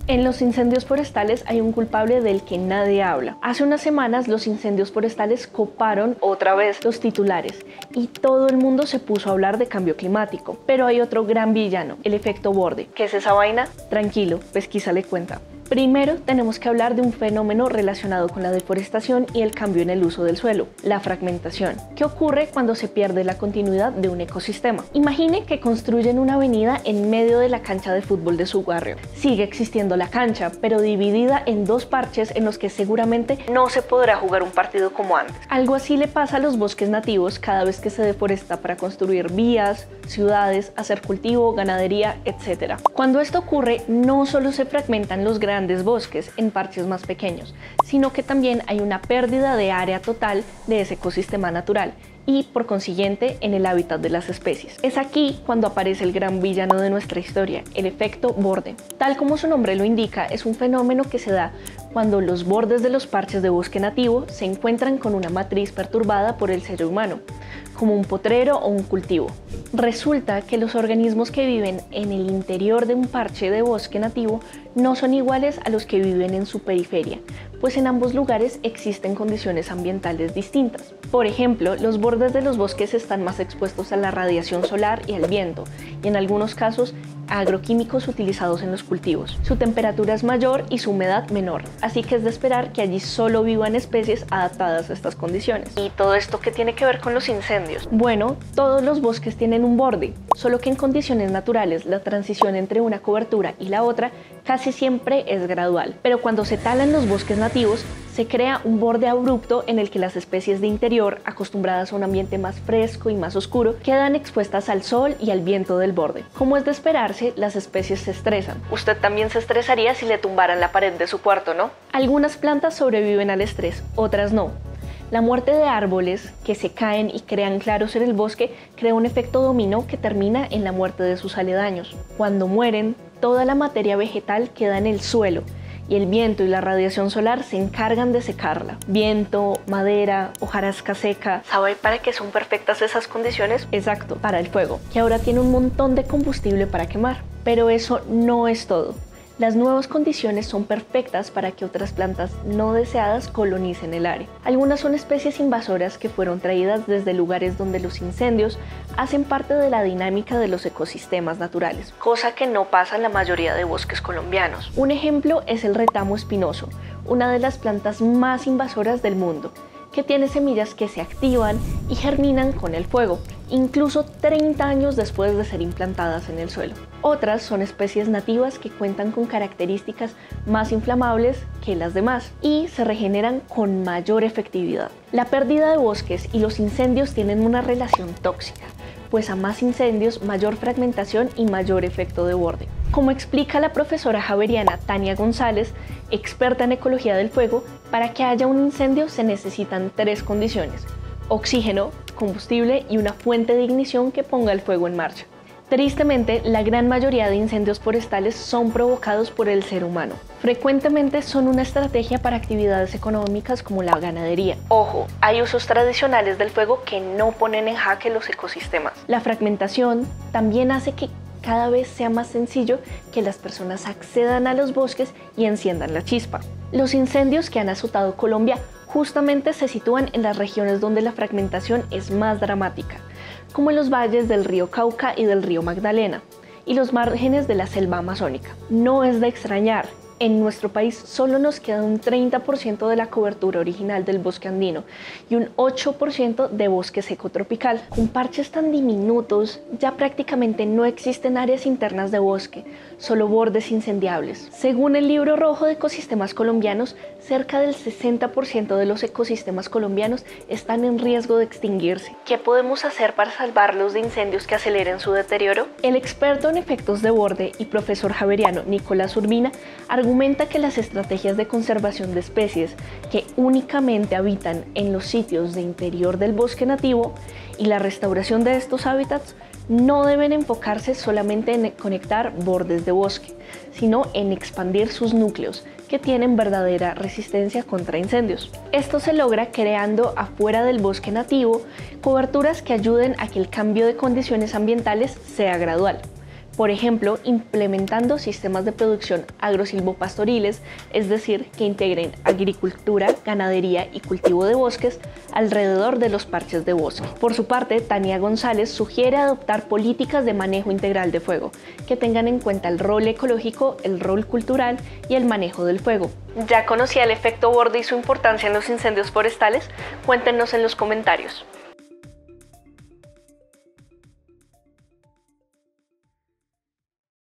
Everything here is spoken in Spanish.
En los incendios forestales hay un culpable del que nadie habla. Hace unas semanas los incendios forestales coparon otra vez los titulares y todo el mundo se puso a hablar de cambio climático. Pero hay otro gran villano, el efecto borde. ¿Qué es esa vaina? Tranquilo, pesquisa le cuenta. Primero tenemos que hablar de un fenómeno relacionado con la deforestación y el cambio en el uso del suelo, la fragmentación, que ocurre cuando se pierde la continuidad de un ecosistema. Imagine que construyen una avenida en medio de la cancha de fútbol de su barrio. Sigue existiendo la cancha, pero dividida en dos parches en los que seguramente no se podrá jugar un partido como antes. Algo así le pasa a los bosques nativos cada vez que se deforesta para construir vías, ciudades, hacer cultivo, ganadería, etc. Cuando esto ocurre, no solo se fragmentan los grandes bosques en parches más pequeños, sino que también hay una pérdida de área total de ese ecosistema natural y, por consiguiente, en el hábitat de las especies. Es aquí cuando aparece el gran villano de nuestra historia, el efecto borde. Tal como su nombre lo indica, es un fenómeno que se da cuando los bordes de los parches de bosque nativo se encuentran con una matriz perturbada por el ser humano, como un potrero o un cultivo. Resulta que los organismos que viven en el interior de un parche de bosque nativo no son iguales a los que viven en su periferia, pues en ambos lugares existen condiciones ambientales distintas. Por ejemplo, los bordes de los bosques están más expuestos a la radiación solar y al viento, y en algunos casos a agroquímicos utilizados en los cultivos. Su temperatura es mayor y su humedad menor, así que es de esperar que allí solo vivan especies adaptadas a estas condiciones. ¿Y todo esto qué tiene que ver con los incendios? Bueno, todos los bosques tienen un borde, solo que en condiciones naturales la transición entre una cobertura y la otra casi siempre es gradual, pero cuando se talan los bosques nativos se crea un borde abrupto en el que las especies de interior, acostumbradas a un ambiente más fresco y más oscuro, quedan expuestas al sol y al viento del borde. Como es de esperarse, las especies se estresan. Usted también se estresaría si le tumbaran la pared de su cuarto, ¿no? Algunas plantas sobreviven al estrés, otras no. La muerte de árboles que se caen y crean claros en el bosque crea un efecto dominó que termina en la muerte de sus aledaños. Cuando mueren, toda la materia vegetal queda en el suelo y el viento y la radiación solar se encargan de secarla. Viento, madera, hojarasca seca. ¿Sabe para qué son perfectas esas condiciones? Exacto, para el fuego, que ahora tiene un montón de combustible para quemar. Pero eso no es todo. Las nuevas condiciones son perfectas para que otras plantas no deseadas colonicen el área. Algunas son especies invasoras que fueron traídas desde lugares donde los incendios hacen parte de la dinámica de los ecosistemas naturales, cosa que no pasa en la mayoría de bosques colombianos. Un ejemplo es el retamo espinoso, una de las plantas más invasoras del mundo, que tiene semillas que se activan y germinan con el fuego, incluso 30 años después de ser implantadas en el suelo. Otras son especies nativas que cuentan con características más inflamables que las demás y se regeneran con mayor efectividad. La pérdida de bosques y los incendios tienen una relación tóxica, pues a más incendios, mayor fragmentación y mayor efecto de borde. Como explica la profesora javeriana Tania González, experta en ecología del fuego, para que haya un incendio se necesitan 3 condiciones: oxígeno, combustible y una fuente de ignición que ponga el fuego en marcha. Tristemente, la gran mayoría de incendios forestales son provocados por el ser humano. Frecuentemente son una estrategia para actividades económicas como la ganadería. Ojo, hay usos tradicionales del fuego que no ponen en jaque los ecosistemas. La fragmentación también hace que cada vez sea más sencillo que las personas accedan a los bosques y enciendan la chispa. Los incendios que han azotado Colombia justamente se sitúan en las regiones donde la fragmentación es más dramática, como en los valles del río Cauca y del río Magdalena, y los márgenes de la selva amazónica. No es de extrañar. En nuestro país solo nos queda un 30% de la cobertura original del bosque andino y un 8% de bosque seco tropical. Con parches tan diminutos, ya prácticamente no existen áreas internas de bosque, solo bordes incendiables. Según el Libro Rojo de Ecosistemas Colombianos, cerca del 60% de los ecosistemas colombianos están en riesgo de extinguirse. ¿Qué podemos hacer para salvarlos de incendios que aceleren su deterioro? El experto en efectos de borde y profesor javeriano Nicolás Urbina argumenta que las estrategias de conservación de especies que únicamente habitan en los sitios de interior del bosque nativo y la restauración de estos hábitats no deben enfocarse solamente en conectar bordes de bosque, sino en expandir sus núcleos, que tienen verdadera resistencia contra incendios. Esto se logra creando afuera del bosque nativo coberturas que ayuden a que el cambio de condiciones ambientales sea gradual, Por ejemplo, implementando sistemas de producción agrosilvopastoriles, es decir, que integren agricultura, ganadería y cultivo de bosques alrededor de los parches de bosque. Por su parte, Tania González sugiere adoptar políticas de manejo integral de fuego, que tengan en cuenta el rol ecológico, el rol cultural y el manejo del fuego. ¿Ya conocía el efecto borde y su importancia en los incendios forestales? Cuéntenos en los comentarios.